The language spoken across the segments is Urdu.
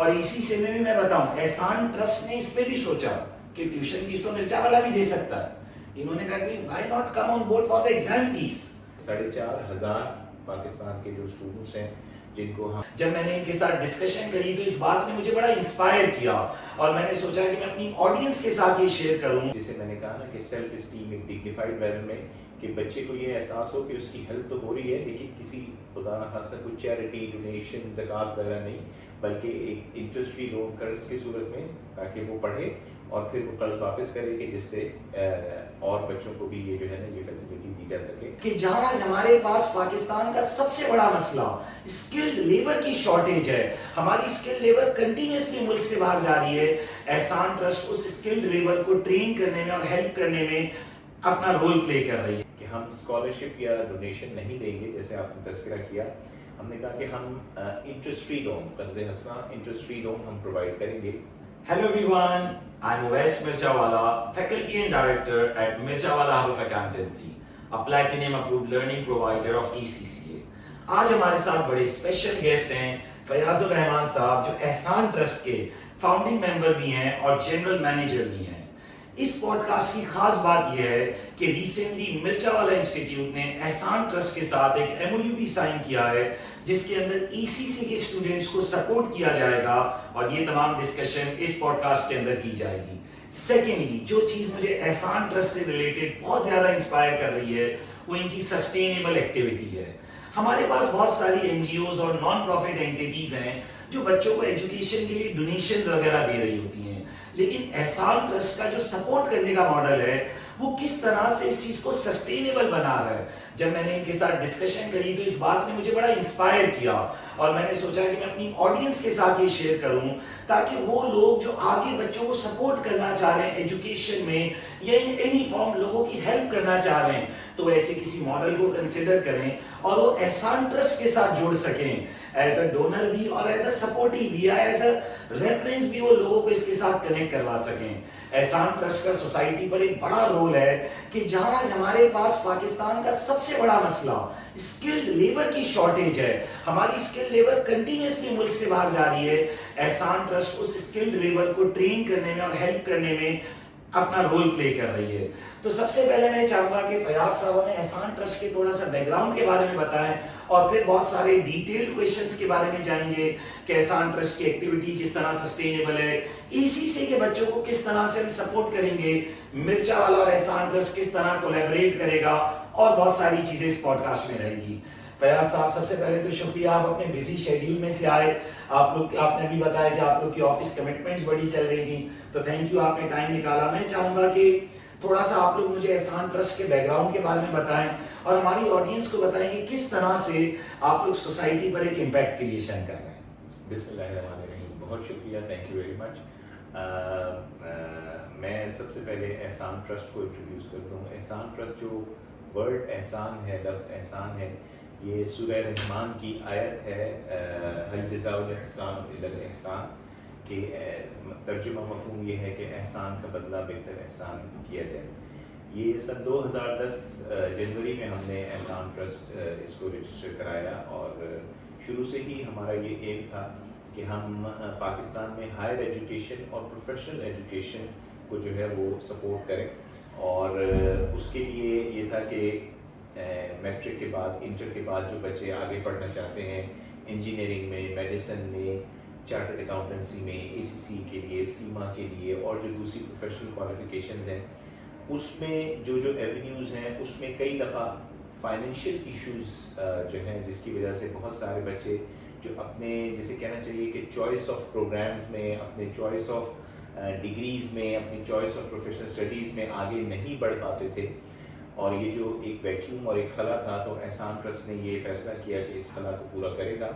اور اسی سے میں بتاؤں احسان ٹرسٹ نے اس پہ بھی سوچا کہ ٹیوشن فیس تو مرچا والا بھی دے سکتا ہے. انہوں نے کہا کہ why not come on board for the exam fees. 4,500 Pakistan کے جو اسٹوڈنٹس ہیں جن کو ہم جب میں نے ان کے ساتھ ڈسکشن کری تو اس بات نے مجھے بڑا انسپائر کیا اور میں نے سوچا کہ میں اپنی آڈینس کے ساتھ یہ شیئر کروں. جسے میں نے کہا نا کہ سیلف اسٹیم ایک ڈگنیفائڈ ویل میں کہ بچے کو یہ احساس ہو کہ اس کی ہیلپ تو ہو رہی ہے لیکن کسی خدا نخواستہ کوئی چیریٹی ڈونیشن زکوٰۃ وغیرہ نہیں بلکہ ایک انٹرسٹ فری لون قرض کی صورت میں تاکہ وہ پڑھے اور پھر وہ قرض واپس کرے کہ جس سے اور بچوں کو بھی یہ جو ہے نا یہ فیسلٹی دی جا سکے. کہ جہاں ہمارے پاس پاکستان کا سب سے بڑا مسئلہ اسکلڈ لیبر کی شارٹیج ہے, ہماری اسکلڈ لیبر کنٹینیوسلی ملک سے باہر جا رہی ہے. احسان ٹرسٹ اس اسکلڈ لیبر کو ٹرین کرنے میں اور ہیلپ کرنے میں اپنا رول پلے کر رہی ہے. کہ ہم اسکالرشپ یا ڈونیشن نہیں دیں گے جیسے آپ نے تذکرہ کیا, ہم نے کہا کہ ہم انٹرسٹ فری لون قرض حسنہ انٹرسٹ فری لون ہم پرووائڈ کریں گے. Hello everyone, I'm Uwais Mirchawala, Faculty and Director at Mirchawala Hub of Accountancy, a Platinum Approved Learning Provider of ECCA. آج ہمارے ساتھ بڑے اسپیشل گیسٹ ہیں فیاض الرحمان صاحب جو احسان ٹرسٹ کے فاؤنڈنگ ممبر بھی ہیں اور جنرل مینیجر بھی ہیں. اس پوڈ کاسٹ کی خاص بات یہ ہے کہ ریسنٹلی مرچاوالا انسٹیٹیوٹ نے احسان ٹرسٹ کے ساتھ ایک MOU بھی سائن کیا ہے جس کے اندر ECC کے اسٹوڈنٹس کو سپورٹ کیا جائے گا اور یہ تمام ڈسکشن اس پوڈ کاسٹ کے اندر کی جائے گی. سیکنڈلی جو چیز مجھے احسان ٹرسٹ سے ریلیٹڈ بہت زیادہ انسپائر کر رہی ہے وہ ان کی سسٹینیبل ایکٹیویٹی ہے. ہمارے پاس بہت ساری NGOs اور نان پروفٹ اینٹیٹیز ہیں جو بچوں کو ایجوکیشن کے لیے ڈونیشنز وغیرہ دے رہی ہوتی ہیں, لیکن احسان ٹرسٹ کا جو سپورٹ کرنے کا ماڈل ہے وہ کس طرح سے اس چیز کو سسٹینیبل بنا رہا ہے. جب میں نے ان کے ساتھ ڈسکشن کری تو اس بات نے مجھے بڑا انسپائر کیا اور میں نے سوچا کہ میں اپنی آڈینس کے ساتھ یہ شیئر کروں تاکہ وہ لوگ جو آگے بچوں کو سپورٹ کرنا چاہ رہے ہیں ایجوکیشن میں یا ان اینی فارم لوگوں کی ہیلپ کرنا چاہ رہے ہیں تو ایسے کسی ماڈل کو کنسیڈر کریں اور وہ احسان ٹرسٹ کے ساتھ جڑ سکیں ایز اے ڈونر بھی اور ایز اے سپورٹی بھی یا ایز اے ریفرنس بھی وہ لوگوں کو اس کے ساتھ کنیکٹ کروا سکیں. احسان ٹرسٹ کا سوسائٹی پر ایک بڑا رول ہے کہ جہاں ہمارے پاس پاکستان کا سب سے بڑا مسئلہ اسکلڈ لیبر کی شارٹیج ہے, ہماری اسکلڈ لیبر کنٹینیوسلی ملک سے باہر جا رہی ہے. احسان ٹرسٹ اس اسکلڈ لیبر کو ٹرین کرنے میں اور ہیلپ کرنے میں اپنا رول پلے کر رہی ہے. تو سب سے پہلے میں چاہوں گا کہ فیاض صاحب ہمیں احسان ٹرسٹ کے تھوڑا سا بیک گراؤنڈ کے بارے میں بتائیں اور پھر بہت سارے ڈیٹیلڈ کویشچنز کے بارے میں جائیں گے کہ احسان ٹرسٹ کی ایکٹیویٹی کس طرح سسٹینیبل ہے, ECC کے بچوں کو کس طرح سے ہم سپورٹ کریں گے, مرچاوالا اور احسان ٹرسٹ کس طرح کولیبریٹ کرے گا اور بہت ساری چیزیں اس پوڈ کاسٹ میں رہیں گی. فیاض صاحب سب سے پہلے تو شکریہ, آپ اپنے بزی شیڈیول میں سے آئے. آپ نے بھی بتایا کہ آپ لوگ کی آفس کمٹمنٹس بڑی چل رہی تھیں تو تھینک یو, آپ نے ٹائم نکالا. میں چاہوں گا کہ تھوڑا سا آپ لوگ مجھے احسان ٹرسٹ کے بیک گراؤنڈ کے بارے میں بتائیں اور ہماری آڈینس کو بتائیں کہ کس طرح سے آپ لوگ سوسائٹی پر ایک امپیکٹ کریشن کر رہے ہیں. بسم اللہ الرحمن الرحیم. بہت شکریہ, تھینک یو ویری مچ. میں سب سے پہلے احسان ٹرسٹ کو انٹروڈیوس کر دوں. احسان ٹرسٹ جو ورڈ احسان ہے, لفظ احسان ہے, یہ سورہ رحمان کی آیت ہے هل جزاء الاحسان الا الاحسان کہ ترجمہ مفہوم یہ ہے کہ احسان کا بدلہ بہتر احسان کیا جائے. یہ سن 2010 جنوری میں ہم نے احسان ٹرسٹ اس کو رجسٹر کرایا اور شروع سے ہی ہمارا یہ ایم تھا کہ ہم پاکستان میں ہائر ایجوکیشن اور پروفیشنل ایجوکیشن کو جو ہے وہ سپورٹ کریں اور اس کے لیے یہ تھا کہ میٹرک کے بعد انٹر کے بعد جو بچے آگے پڑھنا چاہتے ہیں انجینئرنگ میں, میڈیسن میں, چارٹرڈ اکاؤنٹنسی میں, ACC کے لیے, سیما کے لیے اور جو دوسری پروفیشنل کوالیفیکیشنز ہیں اس میں جو ایونیوز ہیں اس میں کئی دفعہ فائنینشیل ایشوز جو ہیں جس کی وجہ سے بہت سارے بچے جو اپنے جسے کہنا چاہیے کہ چوائس آف پروگرامز میں, اپنے چوائس آف ڈگریز میں, اپنی چوائس آف پروفیشنل اسٹڈیز میں آگے نہیں بڑھ پاتے تھے اور یہ جو ایک ویکیوم اور ایک خلا تھا تو احسان ٹرسٹ نے یہ فیصلہ کیا کہ اس خلا کو پورا کرے گا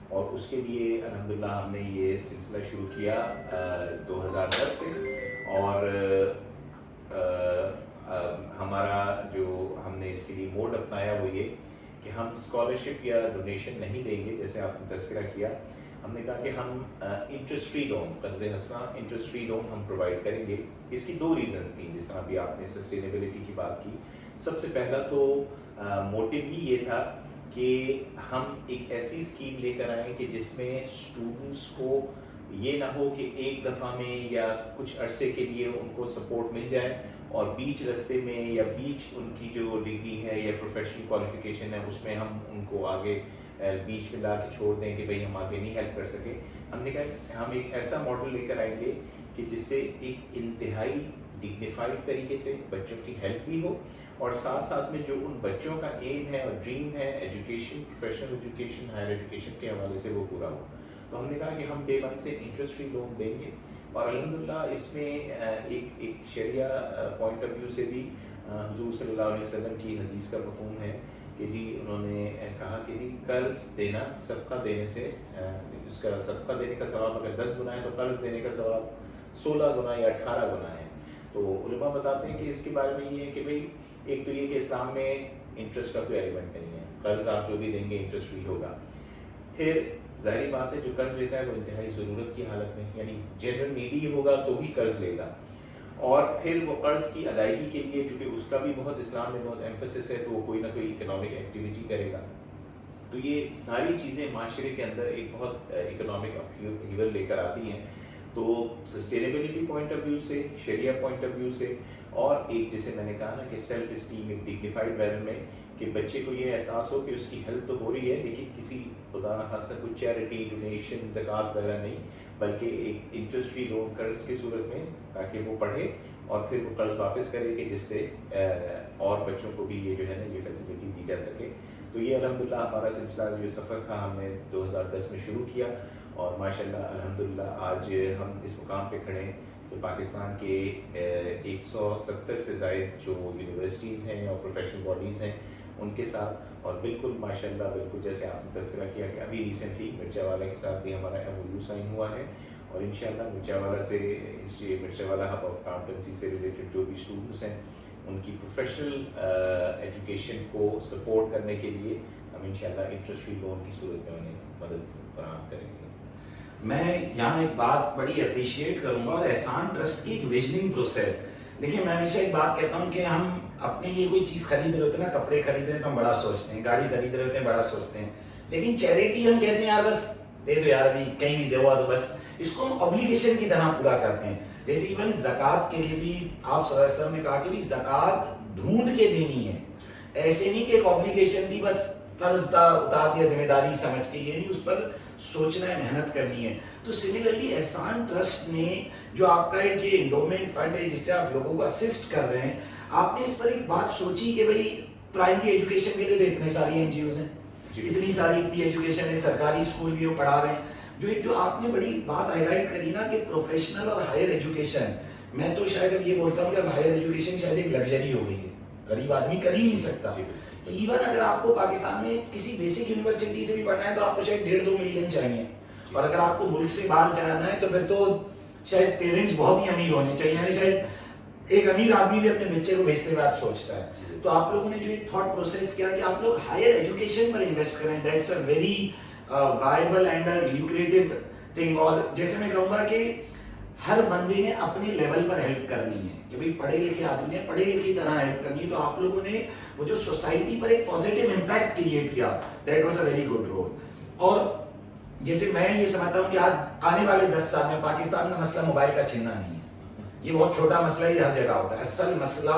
اور اس کے لیے الحمدللہ ہم نے یہ سلسلہ شروع کیا 2010 سے اور ہمارا جو ہم نے اس کے لیے موڈ اپنایا وہ یہ کہ ہم اسکالرشپ یا ڈونیشن نہیں دیں گے جیسے آپ نے تذکرہ کیا. ہم نے کہا کہ ہم انٹرسٹ فری لون قرض حسنہ انٹرسٹ فری لون ہم پرووائڈ کریں گے. اس کی دو ریزنز تھیں جس طرح بھی آپ نے سسٹینیبلٹی کی بات کی. سب سے پہلا تو موٹیو ہی یہ تھا کہ ہم ایک ایسی اسکیم لے کر آئیں کہ جس میں اسٹوڈنٹس کو یہ نہ ہو کہ ایک دفعہ میں یا کچھ عرصے کے لیے ان کو سپورٹ مل جائے اور بیچ رستے میں یا بیچ ان کی جو ڈگری ہے یا پروفیشنل کوالیفیکیشن ہے اس میں ہم ان کو آگے بیچ میں لا کے چھوڑ دیں کہ بھئی ہم آگے نہیں ہیلپ کر سکے. ہم نے کہا ہم ایک ایسا ماڈل لے کر آئیں گے کہ جس سے ایک انتہائی ڈگنیفائڈ طریقے سے بچوں کی ہیلپ بھی ہو اور ساتھ ساتھ میں جو ان بچوں کا ایم ہے اور ڈریم ہے education, professional education, higher education کے حوالے سے وہ پورا ہو. تو ہم نے کہا کہ ہم ڈے ون سے انٹرسٹ فری لون دیں گے اور الحمدللہ اس میں ایک شریعہ پوائنٹ آف ویو سے بھی حضور صلی اللہ علیہ وسلم کی حدیث کا مفہوم ہے کہ جی انہوں نے کہا کہ جی قرض دینا صدقہ دینے سے اس کا صدقہ دینے کا ثواب اگر 10 گنا ہے تو قرض دینے کا ثواب 16 گنا یا 18 گنا ہے. تو علماء بتاتے ہیں کہ اس کے بارے میں یہ ہے کہ بھئی ایک تو یہ کہ اسلام میں انٹرسٹ کا کوئی ایلیمنٹ نہیں ہے، قرض آپ جو بھی دیں گے انٹرسٹ فری ہوگا. پھر ظاہری بات ہے جو قرض لیتا ہے وہ انتہائی ضرورت کی حالت میں یعنی جنرل نیڈی ہوگا تو ہی قرض لے گا اور پھر وہ قرض کی ادائیگی کے لیے چونکہ اس کا بھی بہت اسلام میں بہت ایمفیسس ہے تو وہ کوئی نہ کوئی اکنامک ایکٹیویٹی کرے گا. تو یہ ساری چیزیں معاشرے کے اندر ایک بہت اکنامک اپہیول لے کر آتی ہیں. تو سسٹینیبلٹی پوائنٹ آف ویو سے، شریعہ پوائنٹ آف ویو سے اور ایک جیسے میں نے کہا نا کہ سیلف اسٹیم ایک ڈگنیفائڈ مینر میں کہ بچے کو یہ احساس ہو کہ اس کی ہیلپ تو ہو رہی ہے لیکن کسی خدا نخواستہ کوئی چیریٹی، ڈونیشن، زکوٰۃ وغیرہ نہیں بلکہ ایک انٹرسٹ فری لون قرض کی صورت میں تاکہ وہ پڑھے اور پھر وہ قرض واپس کرے کہ جس سے اور بچوں کو بھی یہ جو ہے نا یہ فیسلٹی دی جا سکے. تو یہ الحمدللہ ہمارا سلسلہ جو سفر تھا ہم نے 2010 میں شروع کیا اور ماشاءاللہ الحمدللہ آج ہم اس مقام پہ کھڑے ہیں کہ پاکستان کے 170 سے زائد جو یونیورسٹیز ہیں اور پروفیشنل باڈیز ہیں ان کے ساتھ اور بالکل ماشاءاللہ بالکل جیسے آپ نے تذکرہ کیا کہ ابھی ریسنٹلی مرچا والا کے ساتھ بھی ہمارا MOU سائن ہوا ہے اور انشاءاللہ مرچا والا سے مرچا والا ہب آف اکاؤنٹنسی سے ریلیٹڈ جو بھی اسٹوڈنٹس ہیں ان کی پروفیشنل ایجوکیشن کو سپورٹ کرنے کے لیے ہم انشاءاللہ انٹرسٹ فری لون کی صورت میں انہیں مدد فراہم کریں گے. میں یہاں ایک بات بڑی اپریشیٹ کروں گا اور احسان ٹرسٹ کی ایک ویژننگ پروسیس. دیکھیں میں ہمیشہ ایک بات کہتا ہوں کہ ہم اپنے لیے کوئی چیز خرید رہے ہوتے ہیں نا، کپڑے خرید رہے ہیں تو ہم بڑا سوچتے ہیں، گاڑی خرید رہے ہوتے ہیں بڑا سوچتے ہیں، لیکن چیریٹی ہم کہتے ہیں یار بس دے دو یار ابھی کہیں بھی دے ہوا تو بس اس کو ہم اوبلیگیشن کی طرح پورا کرتے ہیں. جیسے ایون زکوٰۃ کے لیے بھی آپ صلی اللہ علیہ وسلم نے کہا کہ بھی زکوٰۃ ڈھونڈ کے دینی ہے، ایسے نہیں کہ ایک اوبلیگیشن دی بس فرض تھا اتار دیا ذمہ داری سمجھ کے، یہ نہیں، اس پر سوچنا ہے، محنت کرنی ہے. تو سملرلی احسان ٹرسٹ نے جو آپ کا ایک یہ انڈومنٹ فنڈ ہے جس سے آپ لوگوں کو اسسٹ کر رہے ہیں، آپ نے اس پر ایک بات سوچی کہ بھئی پرائمری ایجوکیشن کے لیے تو اتنے ساری NGOs ہیں، اتنی ساری فری ایجوکیشن ہے، سرکاری اسکول بھی وہ پڑھا رہے ہیں. جو آپ نے بڑی بات ہائی لائٹ کری نا کہ پروفیشنل اور ہائر ایجوکیشن، میں تو شاید اب یہ بولتا ہوں کہ اب ہائر ایجوکیشن شاید ایک لگژری ہو گئی ہے، غریب آدمی کر ہی نہیں سکتا. ایون اگر آپ کو پاکستان میں کسی بیسک یونیورسٹی سے بھی پڑھنا ہے تو آپ کو شاید 1.5-2 ملین چاہیے اور اگر آپ کو ملک سے باہر جانا ہے تو پھر تو شاید پیرنٹس بہت ہی امیر ہونے چاہیے، یعنی شاید ایک امیر آدمی بھی اپنے بچے کو بھیجتے ہوئے آپ سوچتا ہے. تو آپ لوگوں نے جو ایک تھاٹ پروسیس کیا کہ آپ لوگ ہائر ایجوکیشن پر انویسٹ کریں، that's a very viable and lucrative thing. اور جیسے میں کہوں گا کہ ہر بندے نے اپنے لیول پر ہیلپ کرنی ہے کہ بھئی پڑھے لکھے آدمی نے پڑھے لکھی طرح ہیلپ کرنی ہے. تو آپ لوگوں نے وہ جو سوسائٹی پر ایک پازیٹیو امپیکٹ کریٹ کیا، that was a very good role. اور جیسے میں یہ سمجھتا ہوں کہ آج آنے والے 10 سال میں پاکستان کا مسئلہ موبائل کا چھیننا نہیں ہے، یہ بہت چھوٹا مسئلہ ہی ہر جگہ ہوتا ہے. اصل مسئلہ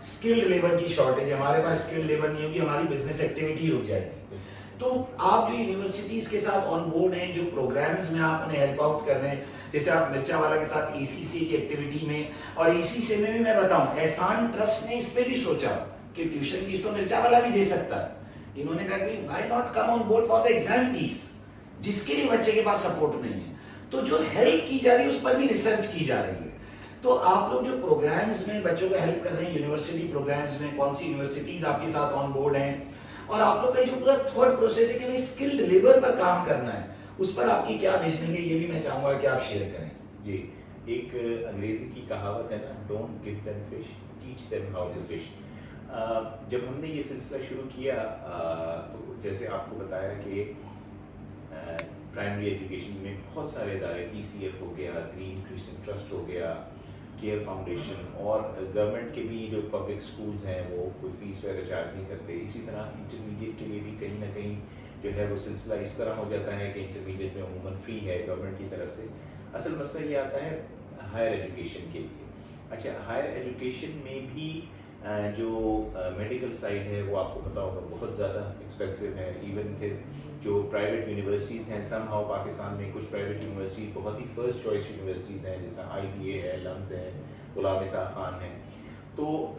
اسکلڈ لیبر کی شارٹیج ہے، ہمارے پاس اسکلڈ لیبر نہیں ہوگی ہماری بزنس ایکٹیویٹی رک جائے گی. تو آپ جو یونیورسٹیز کے ساتھ آن بورڈ ہیں، جو پروگرامز میں آپ انہیں ہیلپ آؤٹ کر رہے ہیں، جیسے آپ مرچا والا کے ساتھ ACCA کی ایکٹیویٹی میں، اور ACCA میں بھی میں بتاؤں احسان ٹرسٹ نے اس پہ بھی سوچا کہ ٹیوشن فیس تو مرچا والا بھی دے سکتا ہے. انہوں نے کہا کہ why not come on board for the exam fees, جس کے لیے بچے کے پاس سپورٹ نہیں ہے. تو جو ہیلپ کی جا رہی ہے اس پر بھی ریسرچ کی جا رہی ہے. تو آپ لوگ جو پروگرامز میں بچوں کو ہیلپ کر رہے ہیں، یونیورسٹی پروگرامز میں کون سی یونیورسٹیز آپ کے ساتھ آن بورڈ ہیں، اور آپ لوگ کا جو پورا تھاٹ پروسیس ہے کہ ہمیں اسکلڈ لیبر پر کام کرنا ہے، اس پر آپ کی کیا ویژن ہے، یہ بھی میں چاہوں گا کہ آپ شیئر کریں. جی، ایک انگریزی کی کہاوت ہے نا، don't give them fish teach them how to fish. جب ہم نے یہ سلسلہ شروع کیا تو جیسے آپ کو بتایا کہ پرائمری ایجوکیشن میں بہت سارے ادارے، PCF ہو گیا، گرین کرسچن ٹرسٹ ہو گیا، کیئر فاؤنڈیشن، اور گورنمنٹ کے بھی جو پبلک اسکولز ہیں وہ کوئی فیس وغیرہ چارج نہیں کرتے. اسی طرح انٹرمیڈیٹ کے لیے بھی کہیں نہ کہیں جو ہے وہ سلسلہ اس طرح ہو جاتا ہے کہ انٹرمیڈیٹ میں عموماً فری ہے گورنمنٹ کی طرف سے. اصل مسئلہ یہ آتا ہے ہائر ایجوکیشن کے لیے. اچھا ہائر ایجوکیشن میں بھی جو میڈیکل سائڈ ہے وہ آپ کو پتہ ہوگا بہت زیادہ ایکسپینسو ہے. ایون پھر جو پرائیویٹ یونیورسٹیز ہیں سم ہاؤ پاکستان میں کچھ پرائیویٹ یونیورسٹیز بہت ہی فرسٹ چوائس یونیورسٹیز ہیں جیسا IBA ہے, لمز ہے, غلام نثار خان ہے. تو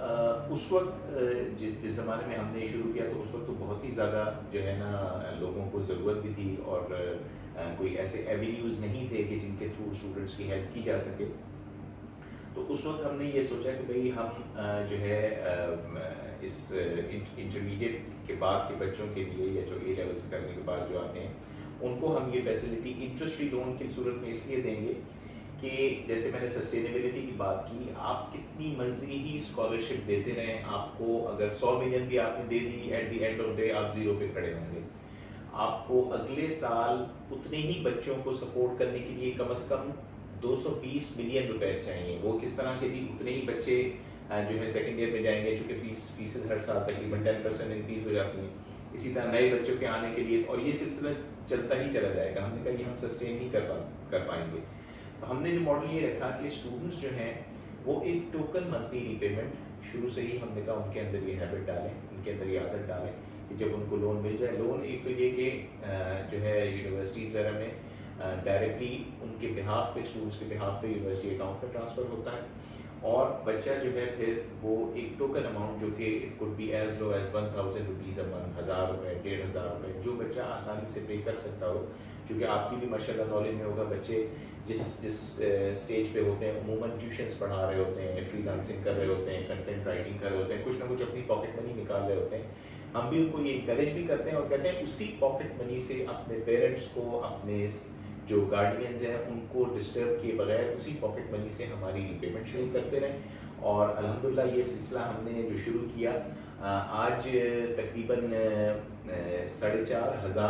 اس وقت جس زمانے میں ہم نے شروع کیا تو اس وقت تو بہت ہی زیادہ جو ہے نا لوگوں کو ضرورت بھی تھی اور کوئی ایسے ایوینیوز نہیں تھے کہ جن کے تھرو اسٹوڈنٹس کی ہیلپ کی جا سکے. تو اس وقت ہم نے یہ سوچا کہ بھئی ہم جو ہے اس انٹرمیڈیٹ کے بعد کے بچوں کے لیے یا جو A لیولس کرنے کے بعد جو آتے ہیں ان کو ہم یہ فیسلٹی انٹرسٹ فری لون کی صورت میں اس لیے دیں گے کہ جیسے میں نے سسٹینیبلٹی کی بات کی, آپ کتنی مرضی ہی اسکالرشپ دیتے رہیں, آپ کو اگر 100 ملین بھی آپ نے دے دی at the end of day آپ زیرو پہ کھڑے ہوں گے. آپ کو اگلے سال اتنے ہی بچوں کو سپورٹ کرنے کے لیے کم از کم 220 ملین روپے چاہیے. وہ کس طرح کے جی اتنے ہی بچے جو ہے سیکنڈ ایئر میں جائیں گے چونکہ فیسز ہر سال تقریباً 10% انکریز ہو جاتی ہیں. اسی طرح نئے بچوں کے آنے کے لیے اور یہ سلسلہ چلتا ہی چلا جائے گا. ہم نے کہا یہ ہم سسٹین نہیں کر پائیں گے. تو ہم نے جو ماڈل یہ رکھا کہ اسٹوڈنٹس جو ہیں وہ ایک ٹوکن منتھلی ری پیمنٹ شروع سے ہی ہم نے کہا ان کے اندر یہ ہیبٹ ڈالیں, ان کے اندر یہ عادت ڈالیں کہ جب ان کو لون مل جائے, لون ایک تو یہ کہ جو ہے یونیورسٹیز وغیرہ میں ڈائریکٹلی ان کے بہاف پہ اسٹوڈنٹس کے بہاف پہ یونیورسٹی اکاؤنٹ میں ٹرانسفر ہوتا ہے, اور بچہ جو ہے پھر وہ ایک ٹوکن اماؤنٹ جو کہ it could be as low as 1000 rupees a month, 1000 روپے 1500 روپے, جو بچہ آسانی سے پے کر سکتا ہو. کیونکہ آپ کی بھی ماشاء اللہ نالج میں ہوگا بچے جس اسٹیج پہ ہوتے ہیں عموماً ٹیوشنس پڑھا رہے ہوتے ہیں, فری لانسنگ کر رہے ہوتے ہیں, کنٹینٹ رائٹنگ کر رہے ہوتے ہیں, کچھ نہ کچھ اپنی پاکٹ منی نکال رہے ہوتے ہیں. ہم بھی ان کو یہ انکریج بھی کرتے ہیں اور کہتے ہیں اسی پاکٹ منی سے اپنے پیرنٹس کو, اپنے جو گارڈینز ہیں ان کو ڈسٹرب کیے بغیر اسی پاکٹ منی سے ہماری ری پیمنٹ شروع کرتے رہیں. اور الحمدللہ یہ سلسلہ ہم نے جو شروع کیا آج تقریباً 4500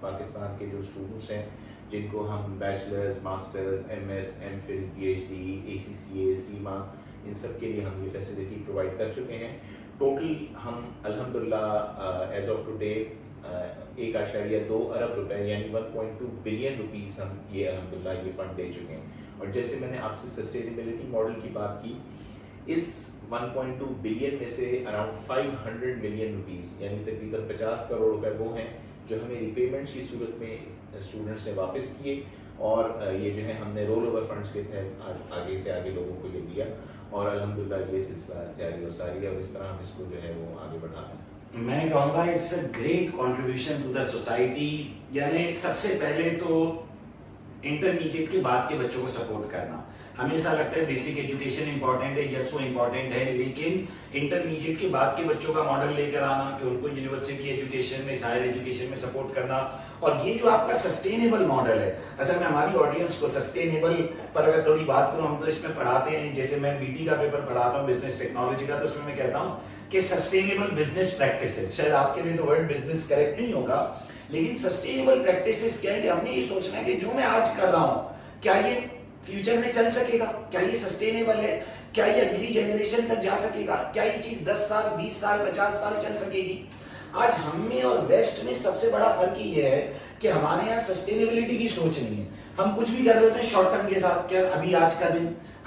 پاکستان کے جو اسٹوڈنٹس ہیں جن کو ہم bachelors, masters, MS, MPhil, PhD, ACCA, سیما ان سب کے لیے ہم یہ فیسلٹی پرووائڈ کر چکے ہیں. ٹوٹل ہم الحمدللہ ایز آف ٹوڈے 1.2 ارب روپے یعنی 1.2 بلین روپیز ہم یہ الحمدللہ یہ فنڈ دے چکے ہیں. اور جیسے میں نے آپ سے سسٹینیبلٹی ماڈل کی بات کی, اس 1.2 بلین میں سے اراؤنڈ 500 ملین روپیز یعنی تقریباً 50 کروڑ روپے وہ ہیں جو ہمیں ری پیمنٹس کی صورت میں اسٹوڈنٹس نے واپس کیے, اور یہ جو ہے ہم نے رول اوور فنڈس کے تحت آگے سے آگے لوگوں کو یہ دیا, اور الحمدللہ یہ سلسلہ جاری و ساری ہے اور اس طرح ہم اس کو جو ہے وہ آگے بڑھا رہے ہیں. میں کہوں گا it's a great contribution to the society. یعنی سب سے پہلے تو انٹرمیڈیٹ کے بعد کے بچوں کو سپورٹ کرنا. ہمیشہ لگتا ہے بیسک ایجوکیشن امپورٹنٹ ہے, یس وہ امپورٹنٹ ہے, لیکن انٹرمیڈیٹ کے بعد کے بچوں کا ماڈل لے کر آنا کہ ان کو یونیورسٹی ایجوکیشن میں, ہائر ایجوکیشن میں سپورٹ کرنا. اور یہ جو آپ کا سسٹینیبل ماڈل ہے, اچھا میں ہماری آڈینس کو سسٹینیبل پر اگر تھوڑی بات کروں, ہم تو اس میں پڑھاتے ہیں, جیسے میں BT کا پیپر پڑھاتا ہوں بزنس ٹیکنالوجی کا, تو اس میں کہتا ہوں کہ سسٹینیبل بزنس پریکٹسز, شاید آپ کے لیے تو ورڈ بزنس کریکٹ نہیں ہوگا, لیکن سسٹینیبل پریکٹسز کیا ہے کہ ہم نے یہ سوچنا ہے کہ جو میں آج کر رہا ہوں کیا یہ فیوچر میں چل سکے گا, کیا یہ سسٹینیبل ہے, کیا یہ اگلی جنریشن تک جا سکے گا, کیا یہ چیز 10 سال 20 سال 50 سال چل سکے گی. آج ہم میں اور ویسٹ میں سب سے بڑا فرق یہ ہے کہ ہمارے یہاں سسٹینیبلٹی کی سوچ نہیں ہے. ہم کچھ بھی کر رہے ہوتے ہیں شارٹ ٹرم کے ساتھ, کیا ابھی آج کا دن,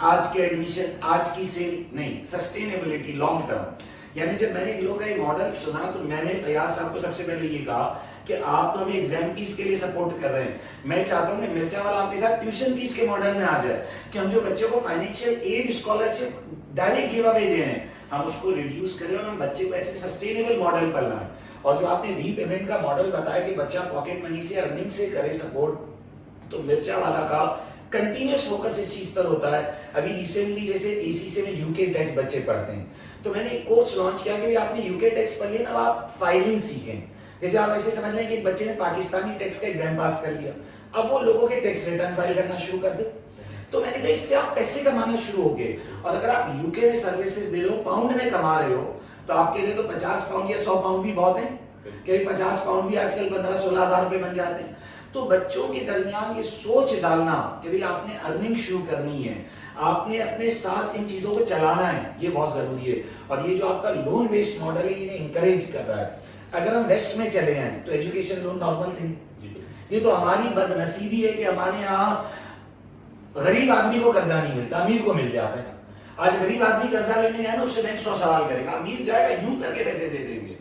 آج کے ایڈمیشن, آج کی سیل, نہیں, سسٹینیبلٹی لانگ ٹرم. یعنی جب میں نے ان لوگوں کا یہ ماڈل سنا تو میں نے فیاض صاحب کو سب سے پہلے یہ کہا کہ آپ تو ہمیں ایگزام فیس کے لیے سپورٹ کر رہے ہیں, میں چاہتا ہوں کہ مرچا والا آپ کے ساتھ ٹیوشن فیس کے ماڈل میں آ جائے کہ ہم جو بچوں کو financial aid scholarship direct give away دے رہے ہیں ہم اس کو ریڈیوس کریں اور ہم بچے کو ایسے سسٹینیبل ماڈل پر لائیں. اور جو آپ نے ری پیمنٹ کا ماڈل بتایا کہ بچہ پاکٹ منی سے ارننگ سے کرے سپورٹ, تو مرچا والا کا کنٹینیوس فوکس اس چیز پر ہوتا ہے. ابھی ریسنٹلی جیسے ACC میں UK ٹیکس بچے پڑھتے ہیں, تو میں نے ایک کورس لانچ کیا کہ آپ نے UK ٹیکس پڑھ لیا نا, اب آپ فائلنگ سیکھیں. جیسے آپ ایسے سمجھ لیں کہ ایک بچے نے پاکستانی ٹیکس کا ایگزام پاس کر لیا, اب وہ لوگوں کے ٹیکس ریٹرن فائل کرنا شروع کر دے. تو میں نے کہا اس سے آپ پیسے کمانا شروع ہو گئے, اور اگر آپ UK میں سروسز دے رہے ہو, پاؤنڈ میں کما رہے ہو, تو آپ کے لیے تو 50 پاؤنڈ یا 100 پاؤنڈ بھی بہت ہیں, کہ 50 پاؤنڈ بھی آج کل 15-16 ہزار روپے بن جاتے ہیں. تو بچوں کے درمیان یہ سوچ ڈالنا کہ بھئی آپ نے ارننگ شروع کرنی ہے, آپ نے اپنے ساتھ ان چیزوں کو چلانا ہے, یہ بہت ضروری ہے. اور یہ جو آپ کا لون بیسڈ ماڈل ہے یہ انکریج کر رہا ہے. اگر ہم ویسٹ میں چلے ہیں تو ایجوکیشن لون نارمل تھنگ, یہ تو ہماری بد نصیبی ہے کہ ہمارے یہاں غریب آدمی کو قرضہ نہیں ملتا، امیر کو مل جاتا ہے. آج غریب آدمی قرضہ لینے جائے نا، اس سے بینک 100 سوال کرے گا، امیر جائے گا یوں کر کے پیسے دے دیں گے.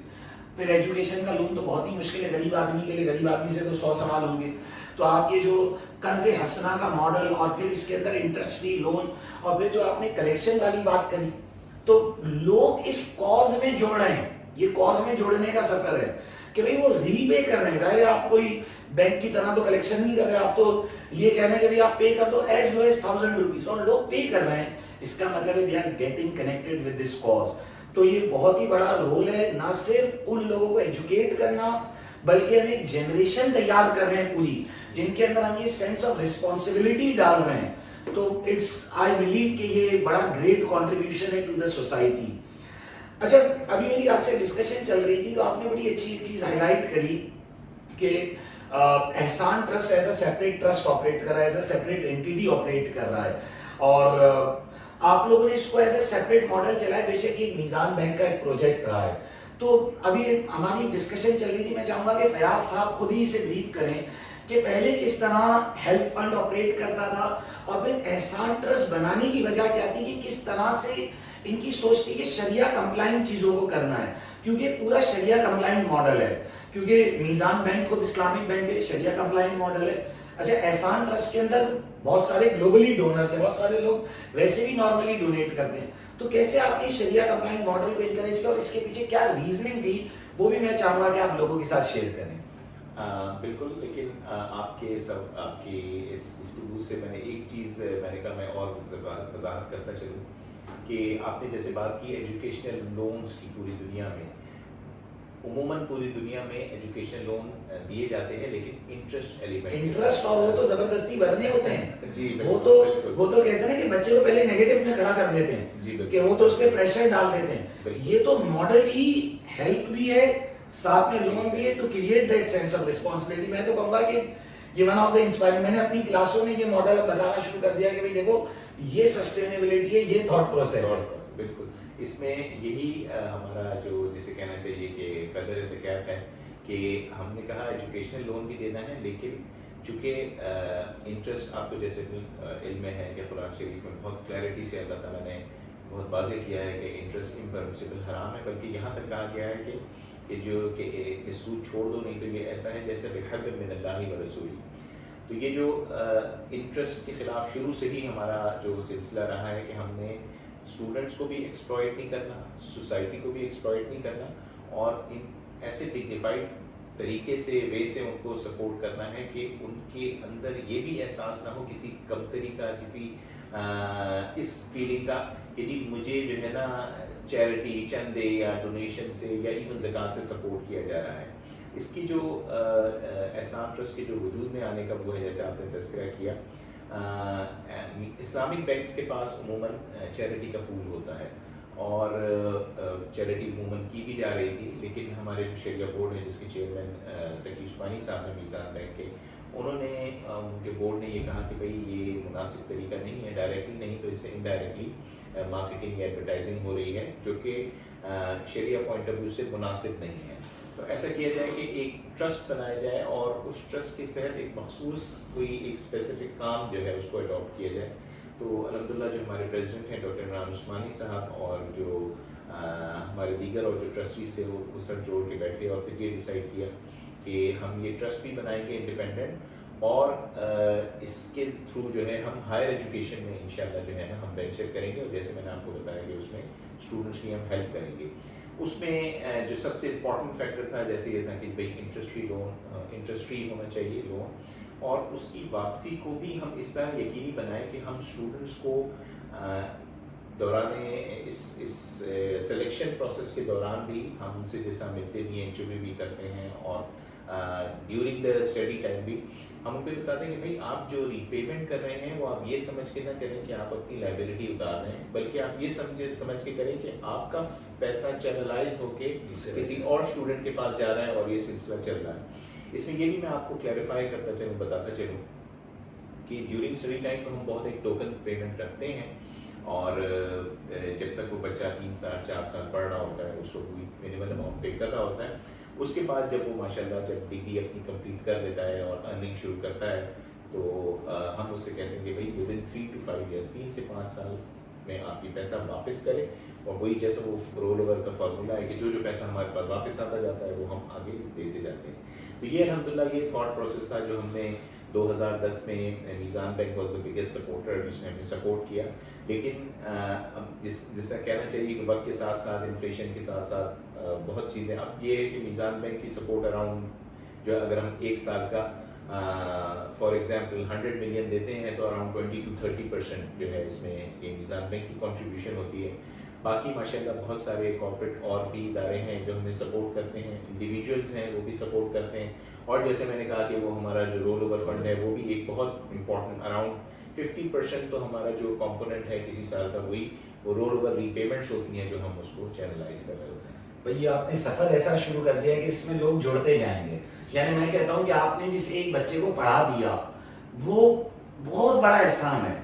پھر ایجوکیشن کا لون تو بہت ہی مشکل ہے غریب آدمی کے لیے، غریب آدمی سے تو 100 سوال ہوں گے. تو آپ یہ جو قرض حسنہ کا ماڈل اور پھر اس کے اندر انٹرسٹ فری لون اور پھر جو آپ نے کلیکشن والی بات کری، تو لوگ اس کاز میں جوڑ رہے ہیں. یہ کاز میں جوڑنے کا سفر ہے کہ بھئی وہ ری پے کر رہے ہیں. ظاہر ہے آپ کوئی بینک کی طرح تو کلیکشن نہیں کر رہے، آپ تو یہ کہہ رہے ہیں کہ بھئی آپ پے کر دو ایز لو ایز 1000 روپیز، اور لوگ پے کر رہے ہیں. اس کا مطلب ہے they are getting connected with this cause. تو یہ بہت ہی بڑا رول ہے، نہ صرف ان لوگوں کو ایجوکیٹ کرنا بلکہ ہم ایک جنریشن تیار کر رہے ہیں پوری، جن کے اندر ہم یہ سینس آف رسپانسبلٹی ڈال رہے ہیں. تو اٹس آئی بلیو کہ یہ بڑا گریٹ کنٹریبیوشن ہے ٹو دا سوسائٹی. اچھا ابھی میری آپ سے ڈسکشن چل رہی تھی تو آپ نے بڑی اچھی چیز ہائی لائٹ کری کہ Ehsan trust as a separate trust operate کر رہا ہے، as a separate entity operate کر رہا ہے، اور آپ لوگوں نے اس کو ایز اے سیپریٹ ماڈل چلایا. بے شک یہ میزان بینک کا ایک پروجیکٹ رہا ہے. تو ابھی ہماری ڈسکشن چل رہی تھی، میں چاہوں گا کہ فیاض صاحب خود ہی اسے بریف کریں کہ پہلے کس طرح ہیلپ فنڈ آپریٹ کرتا تھا، اور پھر احسان ٹرسٹ بنانے کی وجہ کیا تھی کہ کس طرح سے ان کی سوچ تھی کہ شریعہ کمپلائنٹ چیزوں کو کرنا ہے، کیونکہ پورا شریعہ کمپلائنٹ ماڈل ہے، کیونکہ میزان بینک خود اسلامک بینک ہے، شریعہ کمپلائنٹ ماڈل ہے. اچھا احسان ٹرسٹ کے اندر بہت سارے گلوبلی ڈونرز ہیں، بہت سارے لوگ ویسے بھی نارملی ڈونیٹ کرتے ہیں. تو کیسے آپ نے شریعہ کمپلائنٹ ماڈل کو انکریج کیا اور اس کے پیچھے کیا ریزننگ تھی، وہ بھی میں چاہوں گا کہ آپ لوگوں کے ساتھ شیئر کریں. بالکل، لیکن آپ کی اس گفتگو سے میں نے ایک چیز میں نے کہا میں اور وضاحت کرتا چلوں کہ آپ نے جیسے بات کی ایجوکیشنل لونز کی. پوری دنیا میں عموماً پوری دنیا میں ایجوکیشن لون دیے جاتے ہیں، لیکن انٹرسٹ ایلیمنٹ، انٹرسٹ اور وہ تو زبردستی بھرنے ہوتے ہیں. جی وہ تو کہتے ہیں نا کہ بچے کو پہلے نیگیٹو میں کھڑا کر دیتے ہیں، جی کہ وہ تو اس پہ پریشر ڈال دیتے ہیں. یہ تو ماڈل ہی ہیلپ بھی ہے، ساتھ میں لون بھی ہے، to create that sense of responsibility. میں تو کہوں گا کہ یہ ون آف دا انسپائرنگ، میں نے اپنی کلاسوں میں یہ ماڈل بتانا شروع کر دیا کہ بھائی دیکھو یہ سسٹینیبلٹی ہے، یہ تھاٹ پروسیس ہے. بالکل، اس میں یہی ہمارا جو جسے کہنا چاہیے کہ فیدر ان دی کیپ ہے کہ ہم نے کہا ایجوکیشنل لون بھی دینا ہے، لیکن چونکہ انٹرسٹ آپ کو جیسے علم میں ہے کہ قرآن شریف میں بہت کلیئرٹی سے اللہ تعالیٰ نے بہت واضح کیا ہے کہ انٹرسٹ امپرمسبل حرام ہے، بلکہ یہاں تک کہا گیا ہے کہ سود چھوڑ دو، نہیں تو یہ ایسا ہے جیسے بحبل من اللہ و رسول. تو یہ جو انٹرسٹ کے خلاف شروع سے ہی ہمارا جو سلسلہ رہا ہے کہ ہم نے اسٹوڈنٹس کو بھی ایکسپلائٹ نہیں کرنا، سوسائٹی کو بھی ایکسپلائٹ نہیں کرنا، اور ان ایسے ڈگنیفائڈ طریقے سے وے سے ان کو سپورٹ کرنا ہے کہ ان کے اندر یہ بھی احساس نہ ہو کسی کمتری کا، کسی اس فیلنگ کا کہ جی مجھے جو ہے نا چیریٹی، چندے یا ڈونیشن سے یا ایون زکوٰۃ سے سپورٹ کیا جا رہا ہے. اس کی جو احسان ٹرسٹ کے جو وجود میں آنے کا وہ ہے، جیسے آپ نے تذکرہ کیا، اسلامک بینکس کے پاس عموماً چیریٹی کا پول ہوتا ہے، اور چیریٹی عموماً کی بھی جا رہی تھی، لیکن ہمارے جو شریعہ بورڈ ہے جس کے چیئرمین تقی عثمانی صاحب ہیں میزان بینک کے، انہوں نے ان کے بورڈ نے یہ کہا کہ بھئی یہ مناسب طریقہ نہیں ہے، ڈائریکٹلی نہیں تو اس سے انڈائریکٹلی مارکیٹنگ یا ایڈورٹائزنگ ہو رہی ہے جو کہ شریعہ پوائنٹ آف ویو سے مناسب نہیں ہے. تو ایسا کیا جائے کہ ایک ٹرسٹ بنایا جائے اور اس ٹرسٹ کے تحت ایک مخصوص کوئی ایک اسپیسیفک کام جو ہے اس کو اڈاپٹ کیا جائے. تو الحمدللہ جو ہمارے پریزیڈنٹ ہیں ڈاکٹر عمران عثمانی صاحب اور جو ہمارے دیگر اور جو ٹرسٹیز سے وہ سر جوڑ کے بیٹھے اور پھر یہ ڈیسائیڈ کیا کہ ہم یہ ٹرسٹ بھی بنائیں گے انڈیپینڈنٹ، اور اس کے تھرو جو ہے ہم ہائر ایجوکیشن میں انشاءاللہ جو ہے نا ہم وینچر کریں گے، اور جیسے میں نے آپ کو بتایا کہ اس میں اسٹوڈنٹس کی ہم ہیلپ کریں گے. اس میں جو سب سے امپورٹنٹ فیکٹر تھا جیسے یہ تھا کہ بھائی انٹرسٹ فری ہونا چاہیے لون، اور اس کی واپسی کو بھی ہم اس طرح یقینی بنائیں کہ ہم اسٹوڈنٹس کو دوران اس سلیکشن پروسیس کے دوران بھی ہم ان سے جیسا ملتے بھی ہیں، انٹرویو بھی کرتے ہیں، اور ڈیورنگ دا اسٹڈی ٹائم بھی ہم ان کو بتاتے ہیں کہ بھائی آپ جو ری پیمنٹ کر رہے ہیں وہ آپ یہ سمجھ کے نہ کریں کہ آپ اپنی لائبلٹی اتار رہے ہیں، بلکہ آپ یہ سمجھ کے کریں کہ آپ کا پیسہ چینلائز ہو کے کسی اور اسٹوڈنٹ کے پاس جا رہا ہے اور یہ سلسلہ چل رہا ہے. اس میں یہ بھی میں آپ کو کلیریفائی کرتا چلوں، بتاتا چلوں کہ ڈیورنگ اسٹڈی ٹائم کو ہم بہت ایک ٹوکن پیمنٹ رکھتے ہیں، اور جب تک وہ بچہ 3 سال 4 سال پڑھ رہا ہوتا ہے اس کو کوئی منیمل اماؤنٹ پے کر رہا ہوتا ہے. اس کے بعد جب وہ ماشاءاللہ جب ڈگری اپنی کمپلیٹ کر لیتا ہے اور ارننگ شروع کرتا ہے تو ہم اس سے کہتے ہیں کہ بھائی ود ان 3 to 5 years 3 سے 5 سال میں آپ یہ پیسہ واپس کریں, اور وہی جیسا وہ رول اوور کا فارمولا ہے کہ جو پیسہ ہمارے پاس واپس آتا جاتا ہے وہ ہم آگے دیتے جاتے ہیں. تو یہ الحمدللہ یہ تھاٹ پروسیس تھا جو ہم نے 2010 میں میزان bank was the biggest supporter, جس نے ہمیں سپورٹ کیا. لیکن جس طرح کہنا چاہیے کہ وقت کے ساتھ ساتھ انفلیشن کے ساتھ ساتھ بہت چیزیں, اب یہ ہے کہ میزان بینک کی سپورٹ اراؤنڈ جو ہے اگر ہم ایک سال کا فار ایگزامپل 100 ملین دیتے ہیں تو اراؤنڈ 20 to 30% جو ہے اس میں یہ میزان بینک کی کنٹریبیوشن ہوتی ہے. باقی ماشاءاللہ بہت سارے کارپوریٹ اور بھی ادارے ہیں جو ہمیں سپورٹ کرتے ہیں, انڈیویجولز ہیں وہ بھی سپورٹ کرتے ہیں. اور جیسے میں نے کہا کہ وہ ہمارا جو رول اوور فنڈ ہے وہ بھی ایک بہت امپورٹنٹ اراؤنڈ 50% تو ہمارا جو کمپوننٹ ہے کسی سال کا وہی وہ رول اوور ری پیمنٹس ہوتی ہیں جو ہم اس کو چینلائز کر رہے ہوتے ہیں. بھئی آپ نے سفر ایسا شروع کر دیا کہ اس میں لوگ جڑتے جائیں گے. یعنی میں کہتا ہوں کہ آپ نے جس ایک بچے کو پڑھا دیا وہ بہت بڑا احسان ہے.